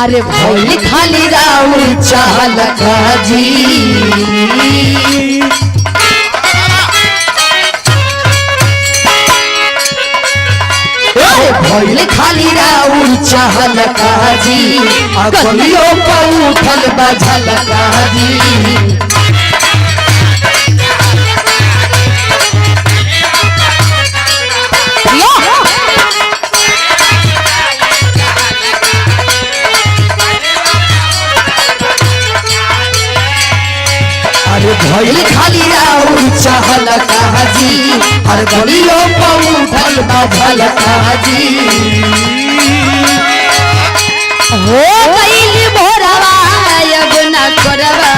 अरे भइल खाली राउर चाल काजी भइल खाली राउर चाल काजी गलियों पर उठल बझल काजी अरे भइल खाली राउर चाहल काजी हर गलियों पर उठल बझल काजी हो गइल भोरवा अब न करवा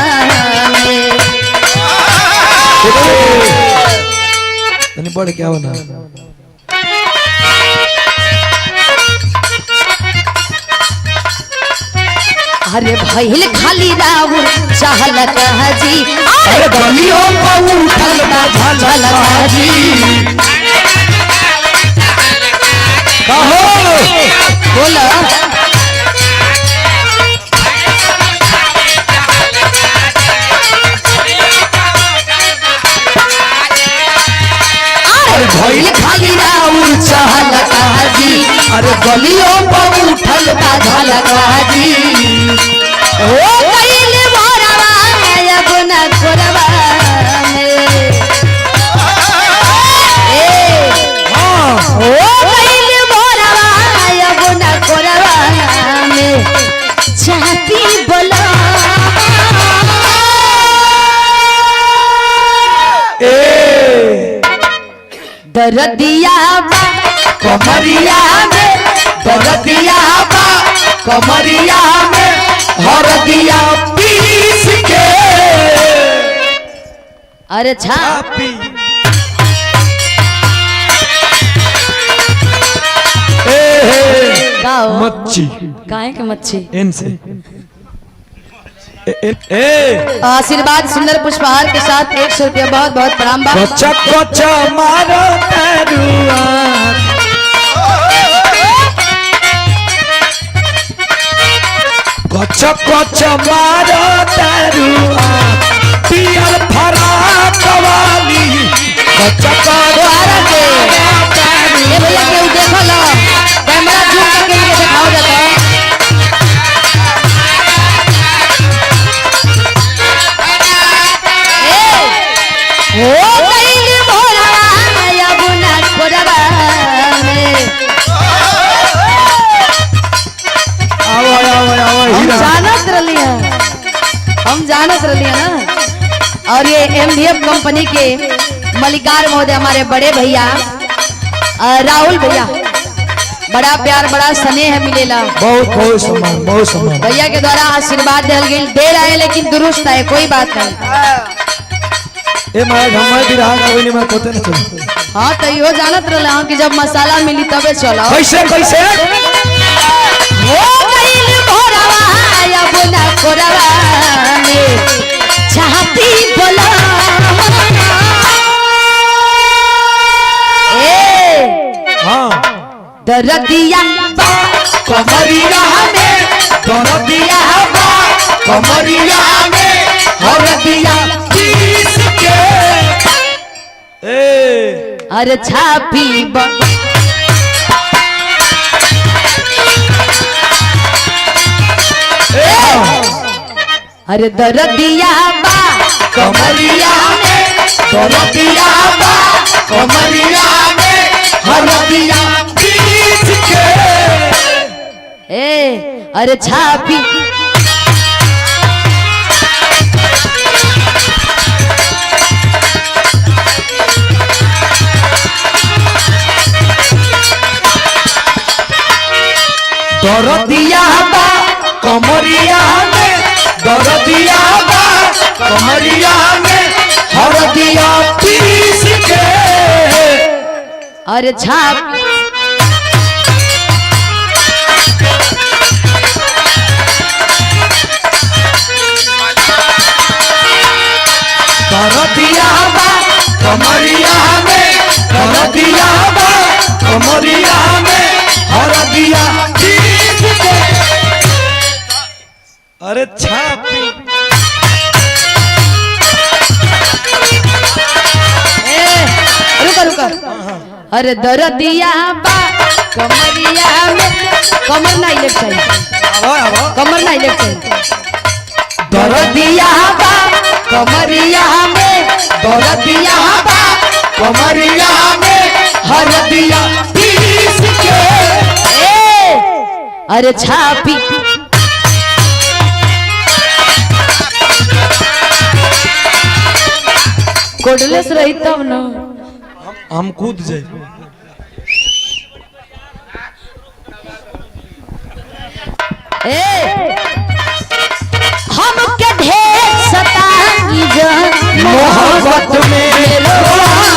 तनी बढ़ क्या होना अरे भइल खाली राउर चाहल काजी अरे गलियों पर उठल बझल काजी कहो बोला भइल खाली राउर चाहल काजी अरे गलियों पर उठल बझल काजी ओ गइल भोरवा अब न करवा ओ गइल भोरवा अब न करवा में चाहती बोला दरदिया बा कमरिया में दरदिया बा कमरिया में हरदिया पीस के अरे छापी मच्छी काहे के मच्छी इनसे आशीर्वाद सुंदर पुष्पहार के साथ 100 रुपया बहुत बहुत प्रणाम बा कोचा कोचा मारो तरुआ कोचा कोचा मारो तरुआ पियर फराक वाली कोचा दोबारा के ये भैया केहू देखो लो कैमरा जूम करके इनके दिखाओ जाता है हो गइल भोरवा अब न करवा में आओ आओ आओ हम जानत रही है ना। और ये MDF कंपनी के मलिकार महोदय हमारे बड़े भैया राहुल भैया बड़ा प्यार बड़ा स्नेह मिलेला बहुत बहुत सम्मान भैया के द्वारा आशीर्वाद दे रहे हैं लेकिन दुरुस्त है कोई बात नहीं। ए माय घमय बिरहा कवली में कोते न चल हां तो यो जानत रहला कि जब मसाला मिली तबे चलो कैसे कैसे हो गइल भोरवा अब न करवा में चाहती बोला हां दरदिया कमरिया में दरदिया बा कमरिया में हरदिया पीस के अरे छापी अरे दरदिया बा कमरिया में दरदिया बा कमरिया में हरदिया पीस के अरे छापी दरदिया बा कमरिया में दरदिया बा कमरिया में हरदिया पीस के अरे छाप दरदिया बा कमरिया में दरदिया बा कमरिया में हरदिया पीस के अरे छापी रुका रुका। अरे दरदिया बा कमरिया में, कमर ना इलेक्ट चाहिए, कमर ना इलेक्ट चाहिए। दरदिया बा कमरिया में, दरदिया बा कमरिया में, हरदिया पीस के अरे छापी कोडलेस रही तब ना हम कूद जाए। हम के ढेर सताई जान मोहब्बत में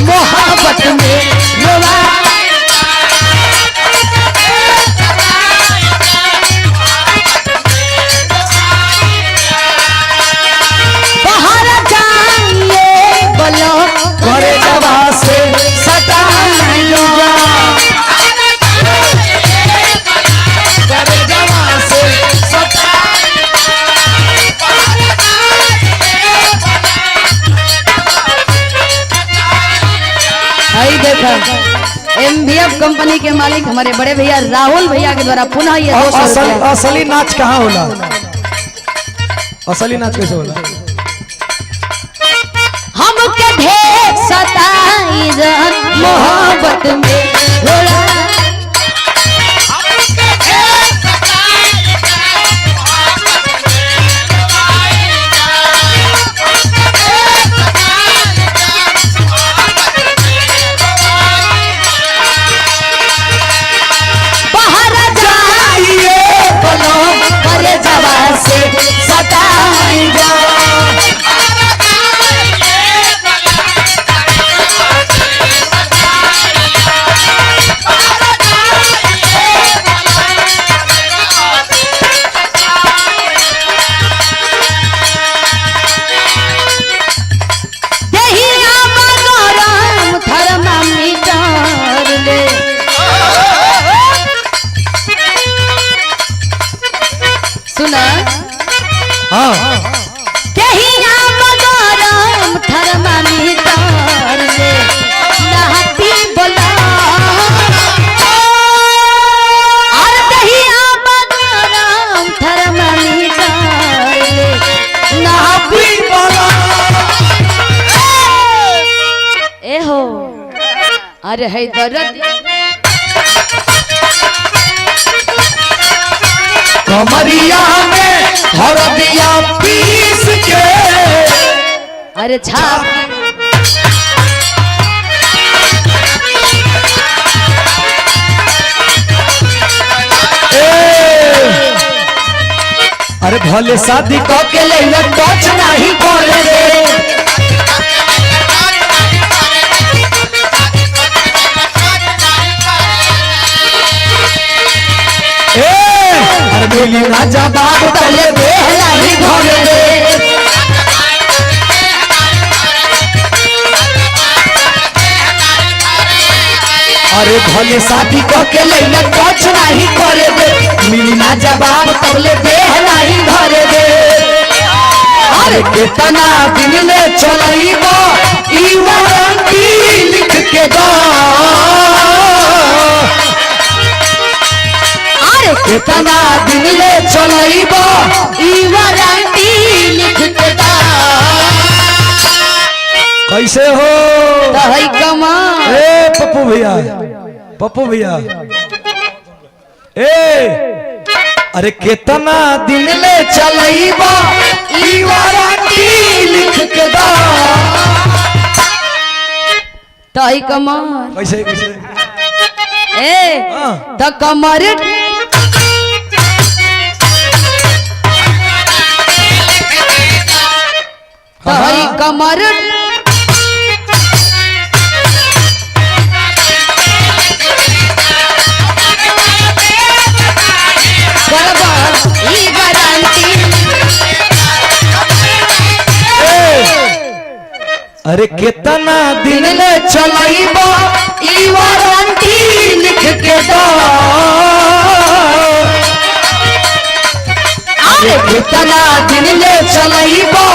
मोहब्बत में बाहर जाइए बोलो करे जवा से सताइयो करे जवा से आई देखा MVF कंपनी के मालिक हमारे बड़े भैया राहुल भैया के द्वारा पुनः ये 200 रुपया। असली नाच कहाँ होला? असली नाच कैसे होला? हम के ढेर सताई जान मोहब्बत में रोला बाहर जाइए बोलो करे जवा से सताई जान देहिया बगरम थर्मामीटर ले सुना हाँ देहिया बगरम थर्मामीटर ले नहाती बोला और देहिया बगरम थर्मामीटर ले नहाती ए हो अरे है दर्द कमरिया में हरदिया पीस के अरे छाप अरे भले शादी क के ले टच नहीं करे रे अरे मिली ना जवाब तले बेहला ही घरे रे अरे भले शादी क के ले टच नहीं करे रे मिली ना जवाब तले बेहला ही घरे रे अरे कितना दिन ले चलईबो ई वारंटी लिख के दो अरे कितना दिन ले चलईबो ई वारंटी लिख के दा कैसे हो तहई कमा ए पप्पू भैया पप्पू भैया ए अरे कितना दिन ले चलईबो ई वारंटी लिख के दो तहई कमा कैसे कैसे ए हाँ। त कमर तहई कमर बराबर ई गारंटी अरे कितना दिन ले चलईबो ई वारंटी लिख के दो कितना दिन ले चलइबो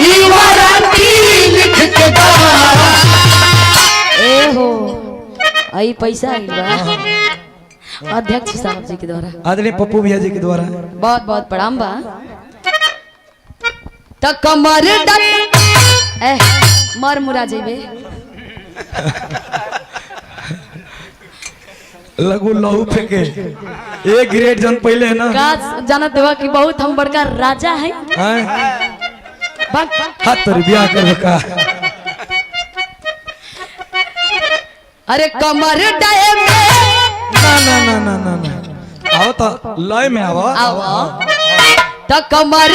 ई वारंटी लिख के दा। ए हो आई पैसा आई बा अध्यक्ष साहब जी के द्वारा, आदरणीय पप्पू भैया जी के द्वारा बहुत बहुत प्रणाम बा। त कमर मर मुरा जेबे लगू लहू फेंके एक ग्रेड जन पहले है ना का जानत हुआ कि बहुत हम बड़का राजा है। हाथ तर ब्याह कर का। अरे कमर डाए में ना ना ना ना ना ना आओ तो लय में आओ आओ त कमर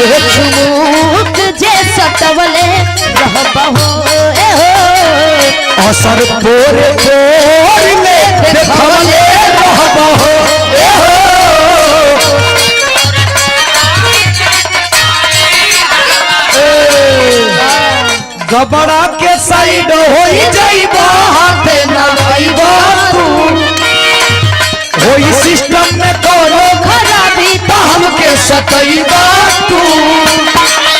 झुमुक जे सटवले रहबहो ए हो असर पोरे पोर में देखवले रहबहो ए हो। गबड़ा के साइड होई जाइबो हाथ ना आइबो तू होई सिस्टम में कोनो खराबी तो हमके सतइबो तू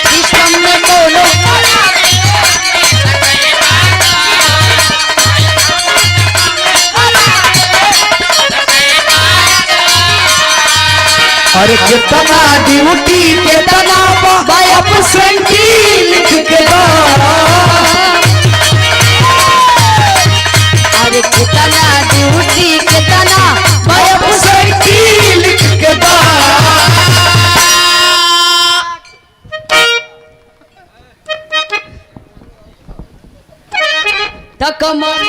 सिस्टम में कोनो अरे कितना ड्यूटी कितना बायप सेंटी लिख के दा। अरे कितना ड्यूटी कितना बायप सेंटी लिख के दा। त कमर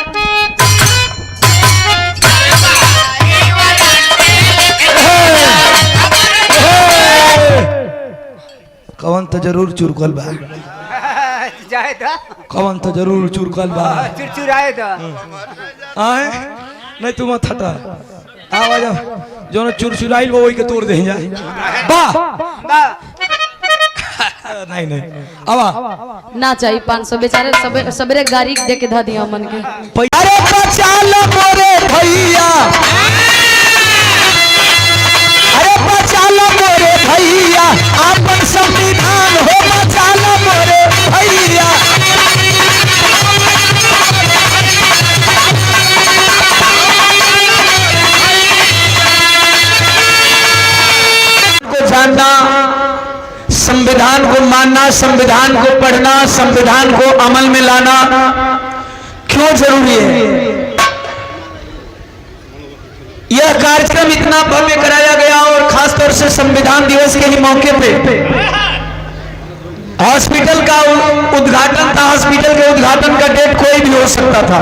कवन तो जरूर चुरकल बा जाए तो कवन तो जरूर चुरकल बा चुरचुराए तो आए नहीं तुम थटा आवाज जो चुरचुराइल वो वही के तोड़ दे जा बा नहीं नहीं आवा ना चाहिए 500 बेचारे सबरे गाड़ी दे के धा दिया मन के। अरे बचा लो मोरे भैया अरे बचा लो मोरे भैया अपन संविधान हो बचा लो मोरे भैया। को जानना संविधान को मानना संविधान को पढ़ना संविधान को अमल में लाना क्यों जरूरी है। यह कार्यक्रम इतना भव्य कराया गया और खासतौर से संविधान दिवस के ही मौके पे हॉस्पिटल का उद्घाटन था। हॉस्पिटल के उद्घाटन का डेट कोई भी हो सकता था,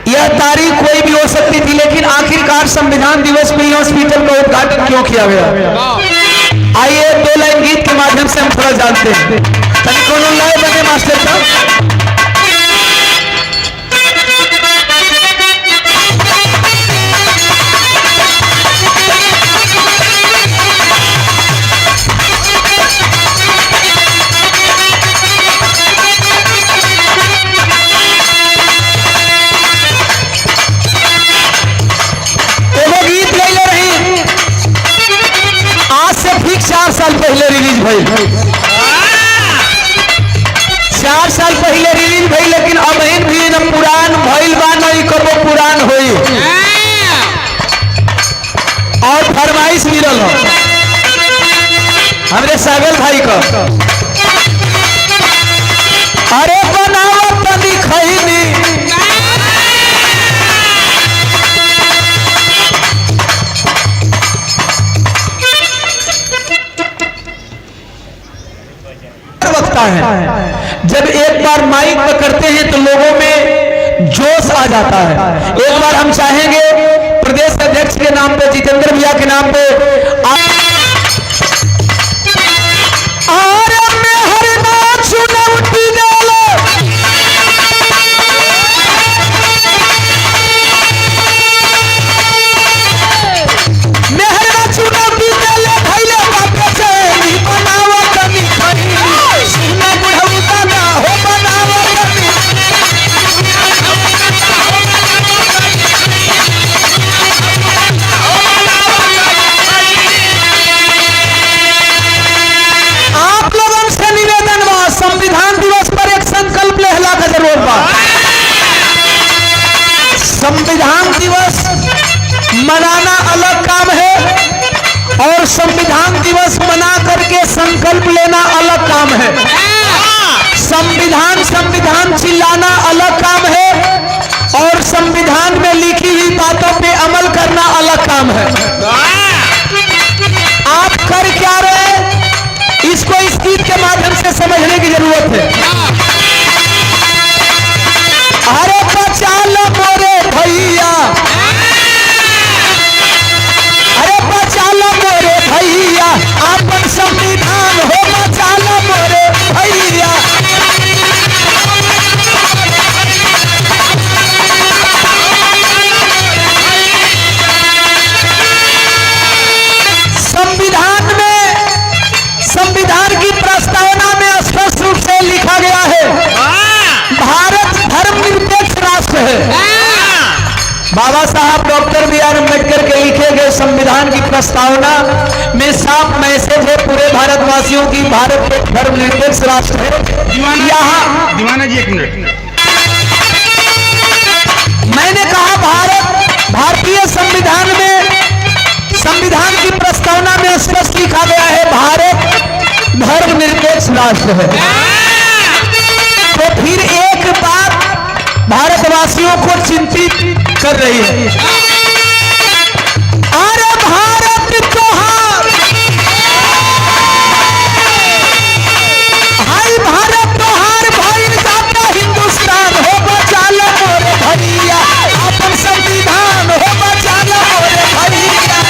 यह तारीख कोई भी हो सकती थी, लेकिन आखिरकार संविधान दिवस में हॉस्पिटल का उद्घाटन क्यों किया गया। आइए 2 लाइन गीत के माध्यम से हम थोड़ा जानते हैं। कोनो लय बने मास्टर साहब। ठीक 4 साल पहले रिलीज भइल 4 साल पहले रिलीज भइल, लेकिन अब भी न पुरान भइल बा न कबो पुरान होई। और फरमाइश मिलल हो हमरे सागल भाई का, अरे बनाओ तनी खैनी है। जब एक बार माइक पकड़ते हैं तो लोगों में जोश आ जाता है। एक बार हम चाहेंगे प्रदेश अध्यक्ष के नाम पे जितेंद्र भैया के नाम पे और संविधान दिवस मना करके संकल्प लेना अलग काम है। संविधान संविधान चिल्लाना अलग काम है और संविधान में लिखी हुई बातों पे अमल करना अलग काम है। आप कर क्या रहे इसको इस गीत के माध्यम से समझने की जरूरत है। अरे बचा लो मोरे भैया, अरे बचा लो मोरे भैया, अपन संविधान हो बचा लो मोरे भैया। संविधान की प्रस्तावना में स्पष्ट रूप से लिखा गया है भारत धर्मनिरपेक्ष राष्ट्र है। बाबा साहब डॉक्टर बी.आर. अम्बेडकर के लिखे गए संविधान की प्रस्तावना में साफ मैसेज है पूरे भारतवासियों की, भारत एक धर्मनिरपेक्ष राष्ट्र है। यहाँ दीवाना जी एक मिनट, मैंने कहा भारतीय संविधान में संविधान की प्रस्तावना में स्पष्ट लिखा गया है भारत धर्मनिरपेक्ष राष्ट्र है। तो फिर एक बात भारतवासियों को चिंतित कर रही है, अरे भारत त्योहार, हाय भारत त्योहार भाई जाता हिंदुस्तान हो बचा लो मोरे भैया, अपन संविधान हो बचा लो मोरे भैया।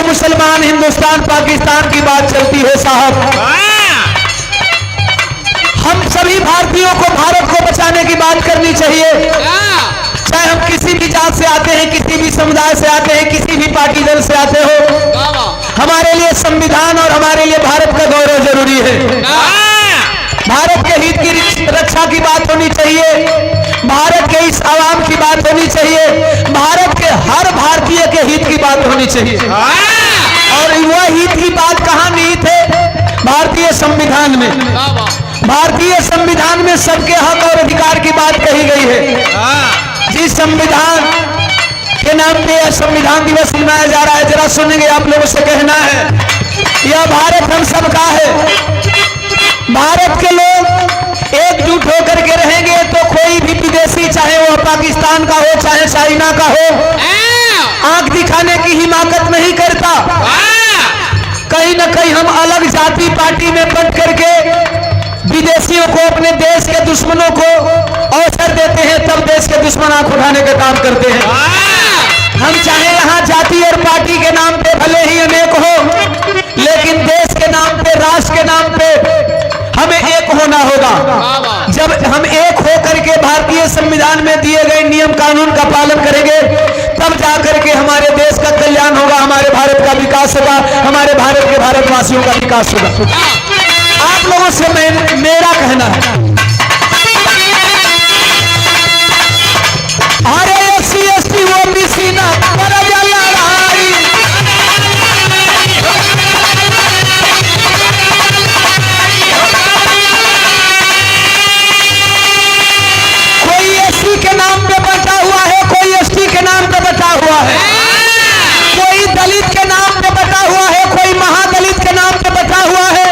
मुसलमान हिंदुस्तान पाकिस्तान की बात चलती है साहब। हम सभी भारतीयों को भारत को बचाने की बात करनी चाहिए, चाहे हम किसी भी जात से आते हैं, किसी भी समुदाय से आते हैं, किसी भी पार्टी दल से आते हो। हमारे लिए संविधान और हमारे लिए भारत का गौरव जरूरी है। भारत के हित की रक्षा की बात होनी चाहिए, भारत के इस आवाम की बात होनी चाहिए, भारत के हर भारतीय के हित की बात होनी चाहिए। और वह हित की बात कहाँ निहित है? भारतीय संविधान में। भारतीय संविधान में सबके हक और अधिकार की बात कही गई है। जिस संविधान के नाम पे संविधान दिवस मनाया जा रहा है, जरा सुनेंगे आप लोगों से कहना है, यह भारत हम सबका है। भारत के लोग एकजुट होकर के रहेंगे तो कोई भी विदेशी, चाहे वो पाकिस्तान का हो चाहे चाइना का हो, आंख दिखाने की हिमाकत नहीं करता। कहीं ना कहीं हम अलग जाति पार्टी में बंट करके विदेशियों को, अपने देश के दुश्मनों को अवसर देते हैं, तब देश के दुश्मन आंख उठाने का काम करते हैं। हम चाहे यहाँ जाति और पार्टी के नाम पे भले ही अनेक हो, लेकिन देश के नाम पे, राष्ट्र के नाम पे हमें एक होना होगा। जब हम एक हो करके भारतीय संविधान में दिए गए नियम कानून का पालन करेंगे, तब जाकर के हमारे देश का कल्याण होगा, हमारे भारत का विकास होगा, हमारे भारत के भारतवासियों का विकास होगा। आप लोगों से मेरा कहना है, अरे SC ST OBC ना कर लड़ाई, कोई SC के नाम पे बचा हुआ है, कोई ST के नाम पे बचा हुआ है, कोई दलित के नाम पे बचा हुआ है, कोई महादलित के नाम पे बचा हुआ है,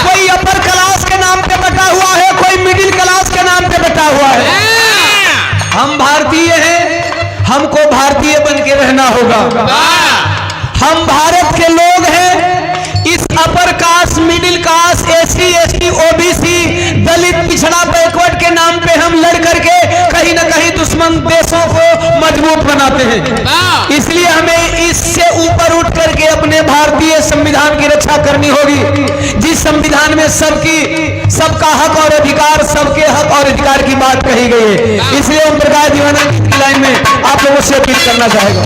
कोई अपर क्लास के नाम पे बचा हुआ है, कोई मिडिल क्लास के नाम पे बचा हुआ है। हम भारतीय हैं, हमको भारतीय बन के रहना होगा। हम भारत के लोग हैं। इस upper caste, middle caste, SC ST OBC, Dalit, पिछड़ा, बैकवर्ड के नाम पे हम लड़ करके कहीं ना कहीं दुश्मन देशों को मजबूत बनाते हैं। इसलिए हमें इससे ऊपर उठ करके अपने भारतीय संविधान की रक्षा करनी होगी, जिस संविधान में सबका हक और अधिकार, सबके हक और अधिकार की बात कही गई है। इसलिए ओम प्रकाश दीवाना की लाइन में आप लोगों से अपील करना चाहेगा,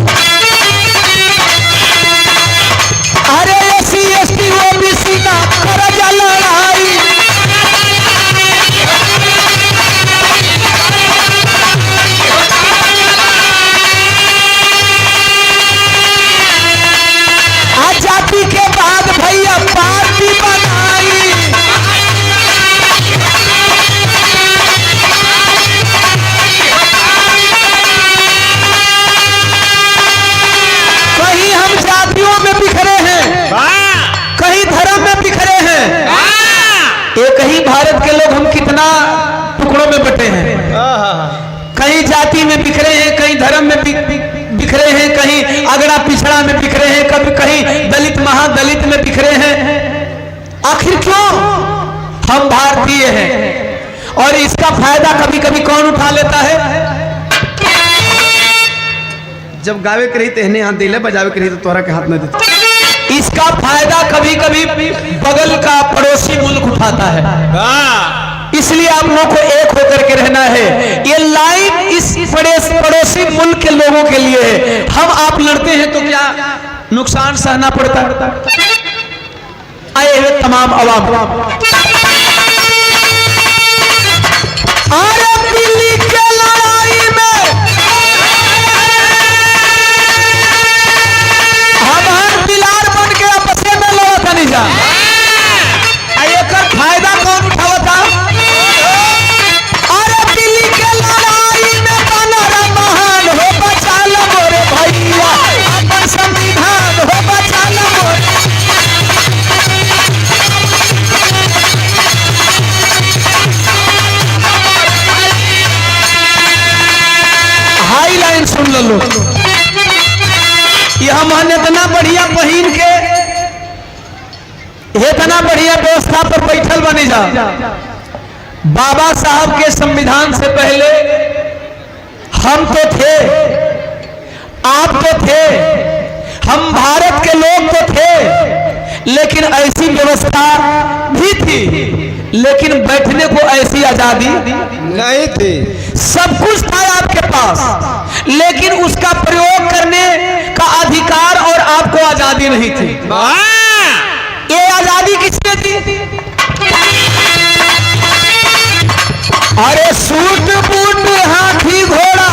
अरे SC ST OBC ना कर लड़ाई, जाति के बाद भैया पार्टी बनाई, बिखरे हैं, कहीं अगड़ा पिछड़ा में बिखरे हैं, कभी कहीं दलित महादलित में बिखरे हैं। आखिर क्यों? हम भारतीय हैं और इसका फायदा कभी कभी कौन उठा लेता है? जब गावे के रही तेहने हाथ दिले, बजावे के रही तो तोहरा के हाथ में देते। इसका फायदा कभी कभी बगल का पड़ोसी मुल्क उठाता है। इसलिए आप लोगों को एक होकर के रहना है। ये लाइन इस पड़ोसी मुल्क के लोगों के लिए है। हम आप लड़ते हैं तो क्या नुकसान सहना पड़ता है? आए हुए तमाम अवाम, दिल्ली के लड़ाई में हम पिलार बन के आपस में लड़ा नहीं जा। एक फायदा कौन उठावता? अरे दिल्ली के लड़ाई में बनरा महान हो, बचा लो मोरे भैया अपन संविधान हो, बचा लो मोरे। हाई लाइन सुन लो। यह मन इतना बढ़िया पहन के इतना बढ़िया व्यवस्था पर बैठल बने जा। बाबा साहब के संविधान से पहले हम तो थे, आप तो थे, हम भारत के लोग तो थे, लेकिन ऐसी व्यवस्था भी थी, लेकिन बैठने को ऐसी आजादी नहीं थी। सब कुछ था आपके पास, लेकिन उसका प्रयोग करने का अधिकार और आपको आजादी नहीं थी। ये आजादी किसने दी? अरे सूट बूट हाथी घोड़ा,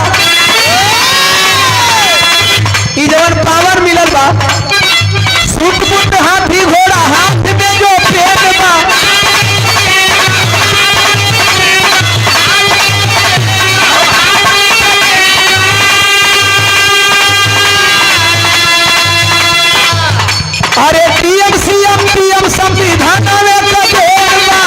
जवन पावर मिलल बा, सूट बूट हाथी घोड़ा, हाथ में जो पेन बा, अरे पीएम सीएम पीएम संविधान में कबोलवा।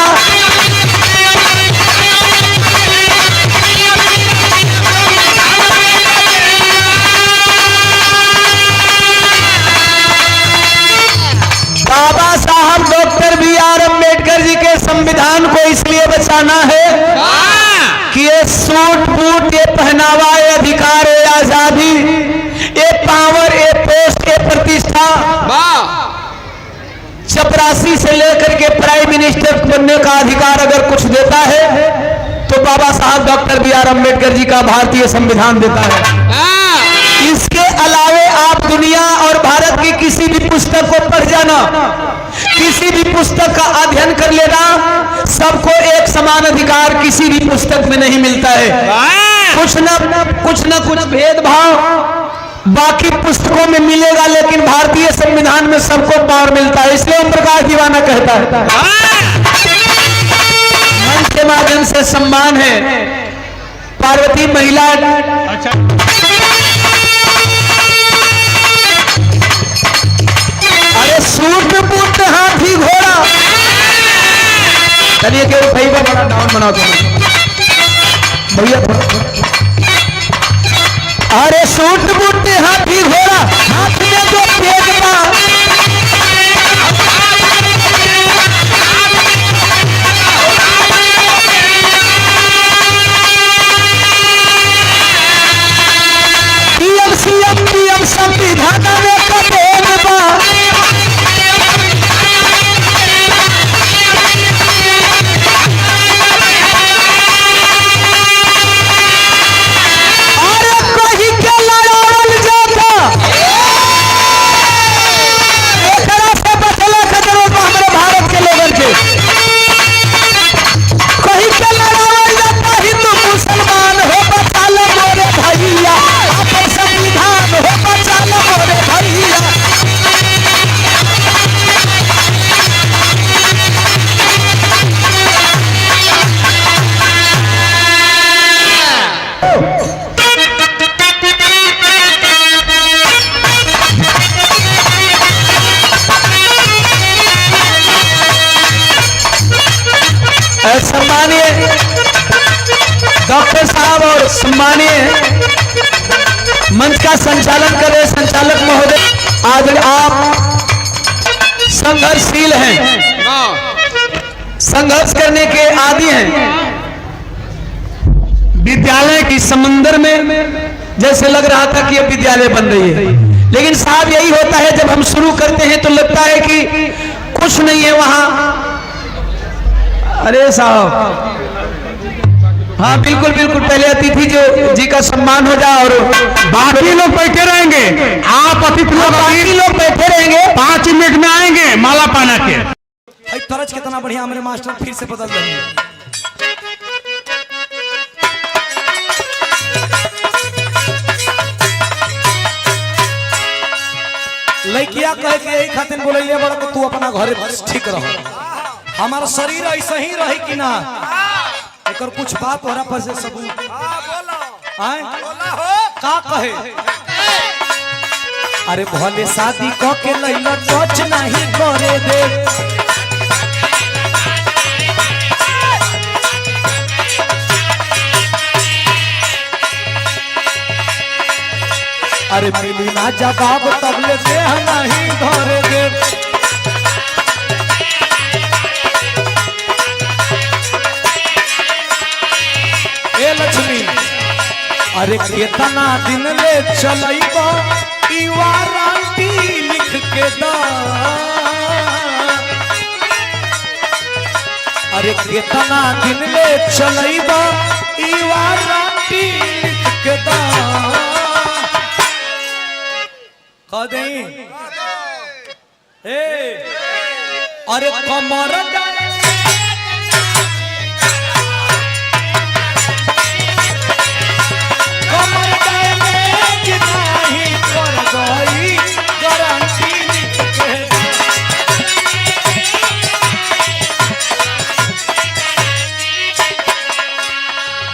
बाबा साहब डॉक्टर बी.आर. अम्बेडकर जी के संविधान को इसलिए बचाना है कि ये सूट बूट, ये पहनावा, ये अधिकार, ये आजादी, ये पावर, ये पोस्ट, ये प्रतिष्ठा, चपरासी से लेकर के प्राइम मिनिस्टर बनने का अधिकार अगर कुछ देता है तो बाबा साहब डॉक्टर बी.आर. अम्बेडकर जी का भारतीय संविधान देता है। इसके अलावे आप दुनिया और भारत की किसी भी पुस्तक को पढ़ जाना, किसी भी पुस्तक का अध्ययन कर लेना, सबको एक समान अधिकार किसी भी पुस्तक में नहीं मिलता है। कुछ न कुछ भेदभाव बाकी पुस्तकों में मिलेगा, लेकिन भारतीय संविधान में सबको पावर मिलता है। इसलिए ओम प्रकाश दीवाना कहता है, मंच के माध्यम से सम्मान है पार्वती महिला। अच्छा, अरे सूट बूट हाथी घोड़ा, चलिए के भैया बड़ा डाउन बना दो भैया। अरे सूट बूट हाथी घोड़ा, हाथ में जो पेज बा, पीएम सीएम पीएम संविधान में कबोल बा। सम्मानीय डॉक्टर साहब और सम्मानीय मंच का संचालन कर रहे संचालक महोदय, आज आप संघर्षशील हैं, संघर्ष करने के आदी हैं। विद्यालय की समंदर में जैसे लग रहा था कि अब विद्यालय बन रही है, लेकिन साहब यही होता है जब हम शुरू करते हैं तो लगता है कि कुछ नहीं है वहां। अरे साहब, हाँ बिल्कुल बिल्कुल, पहले अतिथि जो जी का सम्मान हो जाए और बाकी लोग बैठे रहेंगे, आप अतिथि लोग बाकी लोग बैठे रहेंगे। 5 मिनट में आएंगे माला पाना के। तरज कितना बढ़िया मेरे मास्टर फिर से बदल रहे हैं। लड़किया कहे के यही खातिर बोले बड़ा कि तू अपना घरे ठीक रह, हमारा शरीर ऐसा ही रहे कि ना, एक कुछ बात हो रहा पर से सबूत का कहे। अरे भले शादी क के लैला टच नहीं करे दे, अरे मिली ना जवाब तबले देह नहीं धरे दे। ए लक्ष्मी, अरे केतना दिन ले चलैबा ई वारंटी लिख के दा, अरे केतना दिन ले चलैबा ई वारंटी लिख के दा। अरे कमर कमर डैमेज नहीं कर गई गारंटी लिख के।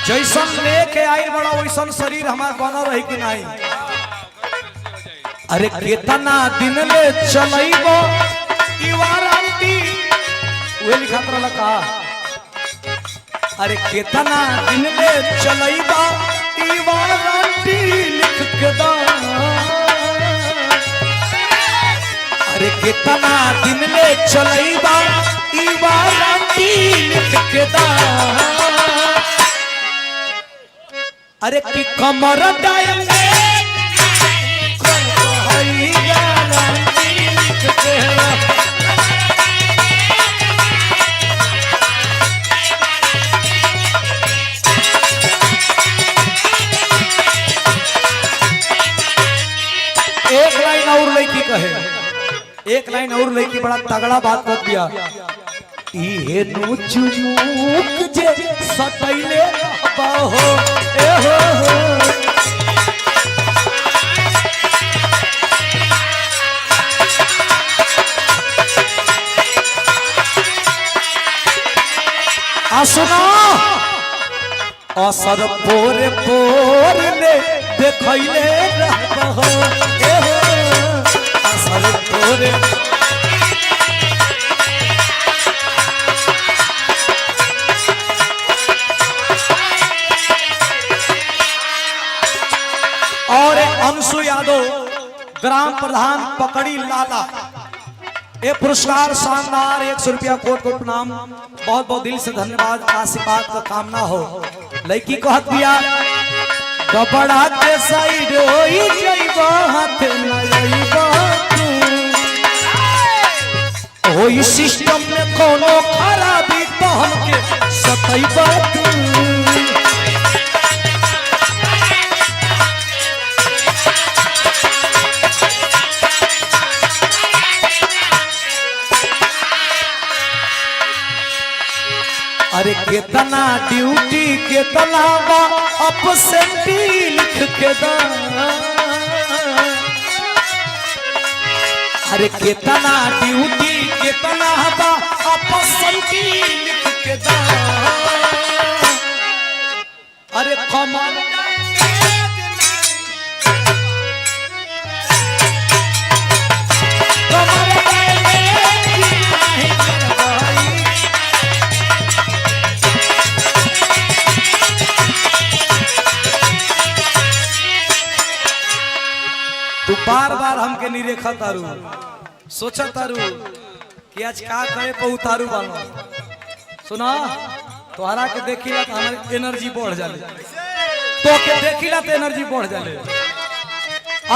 जैसन लेके आई बड़ा वैसन शरीर हमार बना रही कि नहीं। अरे केतना दिन ले चलैबो ई वारंटी, वे लिखा रहला का। अरे केतना दिन ले चलैबा ई वारंटी लिख के दा, अरे केतना दिन ले चलैबा ई वारंटी लिख के दा। अरे की कमर डैमेज एक लाइन और लड़की कहे, एक लाइन और लड़की बड़ा तगड़ा बात कर दिया। इहे नु चुमुक जे सटैले बाहो ए हो सुनो, असर पोरे पोर ले देखैले रहबो ए हो, असर पोरे और अंशु यादव ग्राम प्रधान पकड़ी लाला, ये पुरस्कार शानदार 100 रुपया कोट कोट प्रणाम, बहुत बहुत दिल से धन्यवाद, आशीर्वाद का कामना हो। लड़की कहत दिया कपड़ा के साइड होई जइबो हाथ लइबो तू, होई सिस्टम में कोनो खराबी तो हमके सतइबो तू। अरे केतना ड्यूटी केतना बा अपसेंटी लिख के दा, अरे केतना ड्यूटी केतना बा अपसेंटी लिख के दा। अरे कमर बार बार हमके निरेखा तारू सोचा तारू कि आज का करे पे उतारू बानो सुना तोहरा के देखिला तो हमारी एनर्जी बढ़ जाले तो के देखिला तो एनर्जी बढ़ जाले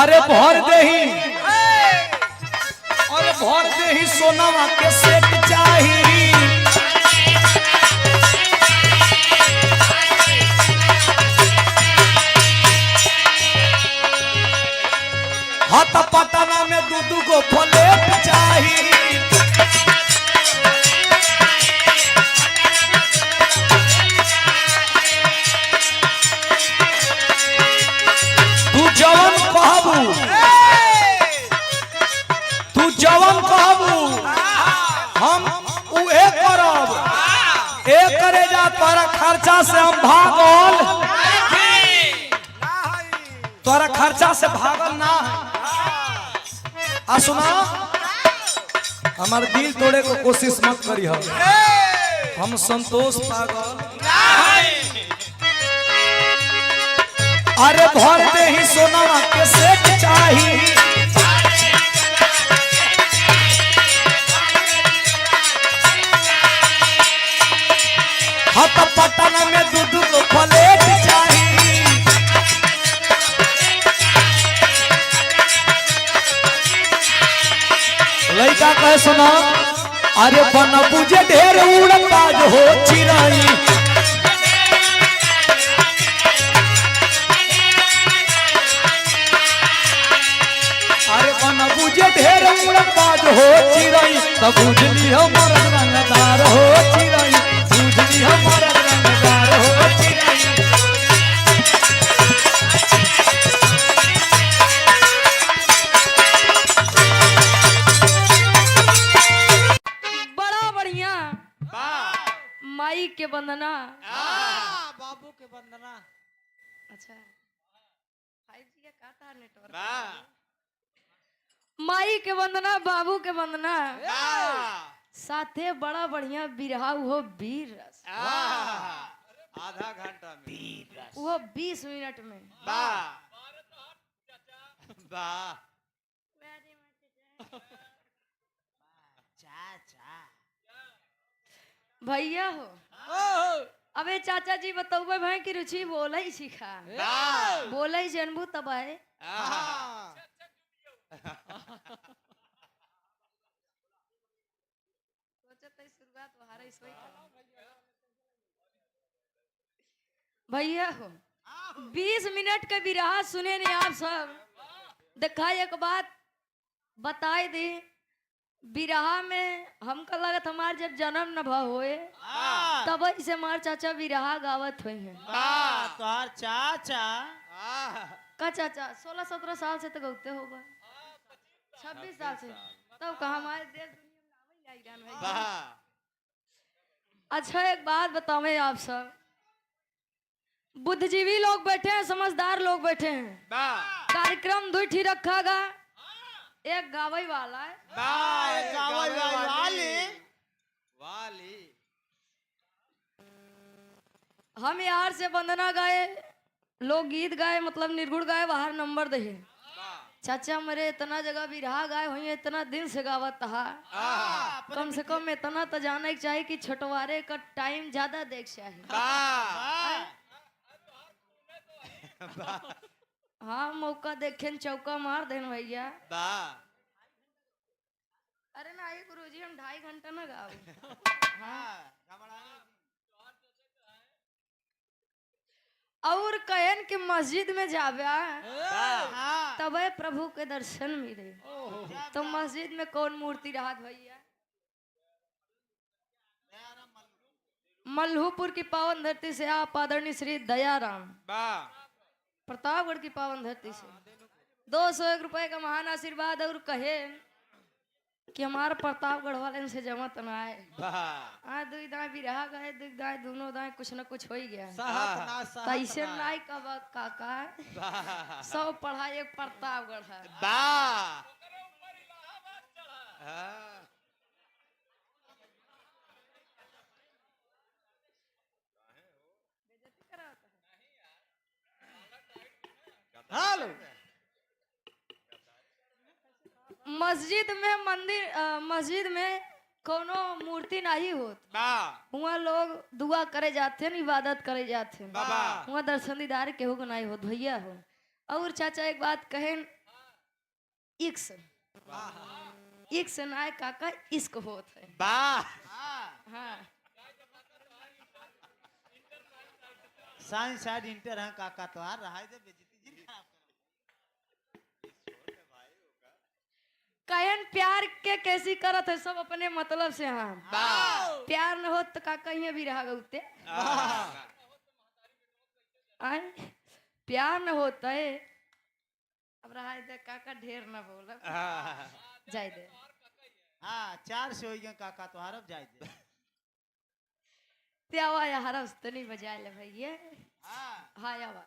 अरे भर देही अरे भर देही सोनावा के सेट चाही हाथ पटना में दूध को प्लेट चाहिए तू जवन कहबू हम उहे करब एक करे जा तोरा खर्चा से हम भागल तोरा खर्चा से भागल ना आ सुना हमार दिल तोड़े को कोशिश मत करी हम संतोष पागल अरे भर दे ही सोना के सेट चाही हाथ पटना में दूध को प्लेट चाही लड़का कहे सुना अरे बन बुझे ढेर उड़बाज हो चिराई अरे बन बुझे ढेर उड़बाज हो चिराई तब बुझली हमर रंगदार हो चिराई बुझली हमर रंगदार हो चिराई माई के वंदना बाबू के वंदना अच्छा 5G का था नेटवर्क माई के वंदना बाबू के वंदना साथे बड़ा बढ़िया बिरहा हो वीर रस आधा घंटा में वो 20 मिनट में भैया हो अबे चाचा जी बताओ भाई की रुचि बोला ही सीखा बोला ही जनबू तब आए भैया हो 20 मिनट के बिरहा सुने नहीं आप सब देखा एक बात बताए दी बिरहा में हमका लगत हमार जब जन्म न भ होए तब से हमार चाचा बिरहा गावत हुए हैं तोहर चाचा का चाचा 16-17 साल से तो गौते होगा 26 साल से तब कहा हमारे देश दुनिया में भाई। अच्छा एक बात बतावे आप सब बुद्धिजीवी लोग बैठे हैं समझदार लोग बैठे हैं कार्यक्रम दो ठीक रखा गा एक गावई वाला है वाली हम यार से वंदना गाए लोग गीत गाए मतलब निर्गुण गाए बाहर नंबर दे चाचा मेरे इतना जगह भी रहा गाए हुई इतना दिन से गावत था कम से कम इतना तो जाने चाहिए कि छुटवारे का टाइम ज्यादा देख चाहिए हाँ मौका देखे चौका मार देन भैया अरे ना ये गुरुजी हम 2.5 घंटा ना गाओ और कहन के मस्जिद में जावे तब प्रभु के दर्शन मिले तो मस्जिद में कौन मूर्ति रहा भैया मल्हूपुर की पावन धरती से आप आदरणीय श्री दयाराम प्रतापगढ़ की पावन धरती से 201 रुपए का महान आशीर्वाद और कहे कि हमारे प्रतापगढ़ वाले से जमा तना आए हाँ दुई दाएं भी रहा गए दुई दाएं दोनों दाएं कुछ न कुछ हो ही गया तैसे नाई का काका सब पढ़ाई एक प्रतापगढ़ है मस्जिद में कोनो मूर्ति नहीं होत। बा वहाँ लोग दुआ करे जाते हैं, इबादत करे जाते हैं। बाबा वहाँ दर्शन दीदार केहू को नहीं होत भैया हो। और चाचा एक बात कहें, इक्स ना काका इश्क होत है। बा हाँ साइंस साइड इंटर है काका तो आ रहा है तो बेइज्जती जी खराब कहन प्यार के कैसी करत है सब अपने मतलब से। हाँ बा प्यार न हो तो काका यहाँ भी रहा उते प्यार न होता है। अब रहा है काका ढेर न बोल जाए दे। हाँ 4 से हो गया काका तो हरब जाए दे। त्यावा या हरस तो नहीं बजा ले भैया। हाँ यावा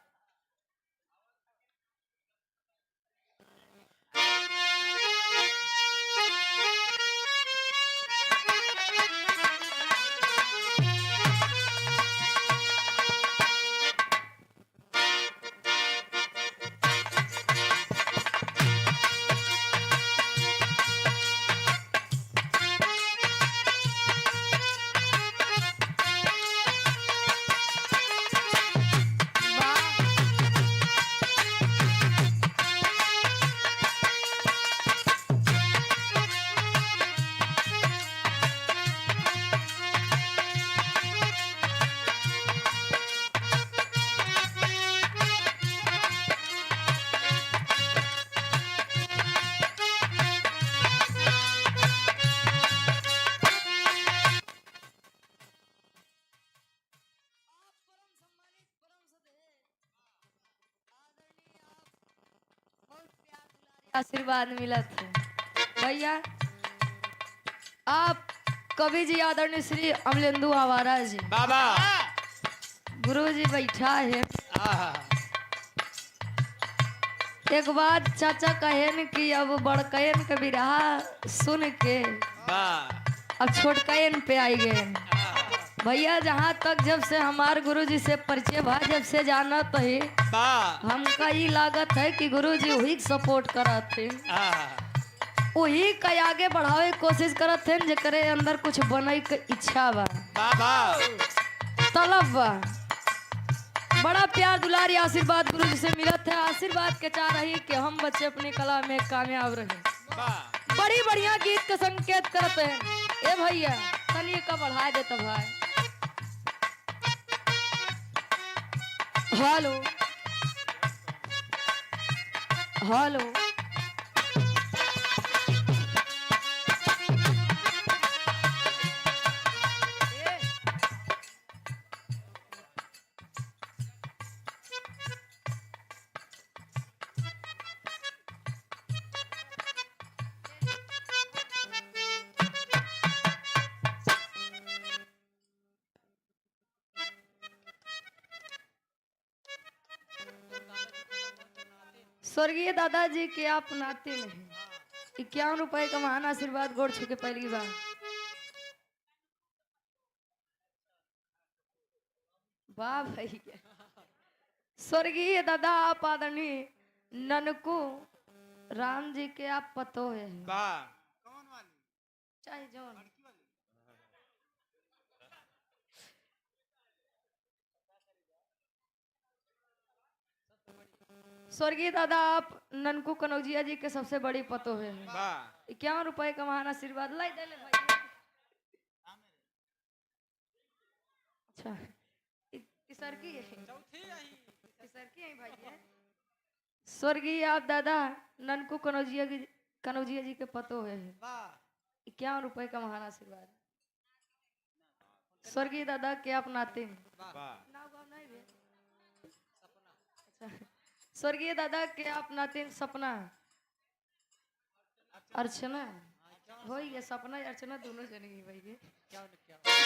आशीर्वाद मिला थे भैया। आप कवि जी आदरणीय श्री अमलेंदु आवारा जी बाबा गुरु जी बैठा है। एक बात चाचा कहन कि अब बड़कैन के बिरहा सुन के बा अब छोटकैन पे आई गए भैया। जहाँ तक जब से हमारे गुरु जी से परिचय भा, जब से जाना तो ही बा हमका ये लागत है कि गुरु जी वही सपोर्ट करत थे, वही का आगे बढ़ावे कोशिश करत थे जकरे अंदर कुछ बने के इच्छा बा, बाबा तलब बा। बड़ा प्यार दुलारी आशीर्वाद गुरु जी से मिलत है। आशीर्वाद के चाह रही कि हम बच्चे अपनी कला में कामयाब रहे। बा बड़ी बढ़िया गीत का संकेत करते हैं। ए भैया तनी का बढ़ा देता भाई। हेलो हेलो स्वर्गीय दादाजी के आप नाते में 51 रुपए का महान आशीर्वाद गोड़ छुके पहली बार। वाह भैया स्वर्गीय दादा आप आदरणीय ननकू राम जी के आप पतो है। बा चाहे जौन स्वर्गीय दादा आप ननकू कनौजिया जी के सबसे बड़ी पतो है। बा 51 रुपए का महान आशीर्वाद लाई दे ले भाई। अच्छा सर की भाई स्वर्गीय आप दादा ननकू कनौजिया जी के पतो है। 51 रुपए का महान आशीर्वाद स्वर्गीय दादा के आप नाते हैं। स्वर्गीय दादा के आप नाते सपना अर्चना हो गया। सपना अर्चना दोनों जने ही भाई।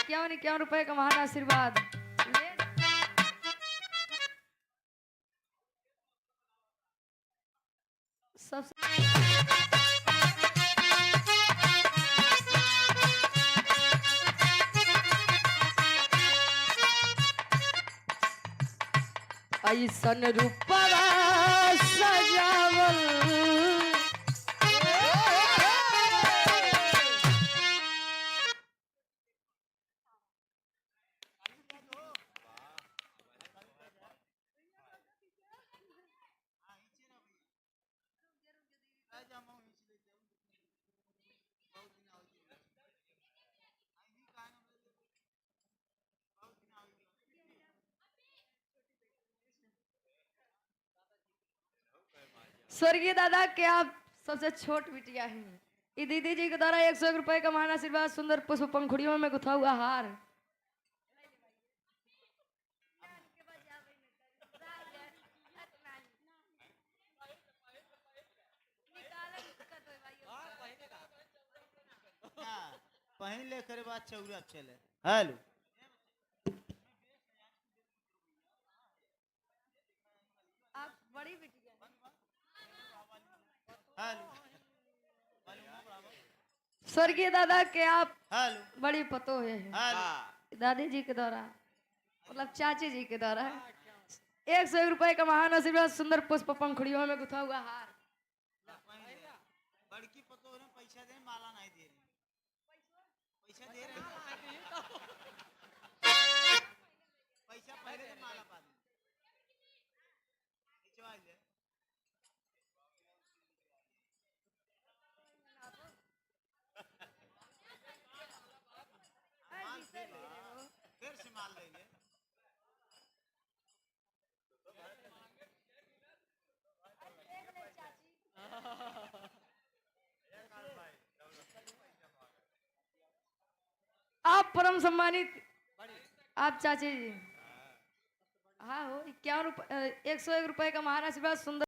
51 रुपए का महान आशीर्वाद सब ऐसन रूपवा सजावल स्वर्गीय दादा के आप सबसे छोट बिटिया हैं। ये दीदी जी के द्वारा 101 रुपए का महान आशीर्वाद सुंदर पुष्प पंखुड़ियों में गुथा हुआ हार। हाँ, पहन ले करे बाद चौरा चले। हेलो आप बड़ी बिटिया हैं। हेलो स्वर्गीय दादा के आप हेलो बड़ी पतो है हेलो दादी जी के द्वारा मतलब चाची जी के द्वारा 101 रुपए का महान आशीर्वाद सुंदर पुष्प पंखुड़ियों में गुथा हुआ हार। बड़की पतो ने पैसा दे माला नहीं दे रही। पैसा दे रहे हैं। पैसा पहले से माला पा दे। खिंचवा ले। फिर से माल ले ले। आप परम सम्मानित आप चाची जी हाँ हो 51 101 रुपए का महान आशीर्वाद सुंदर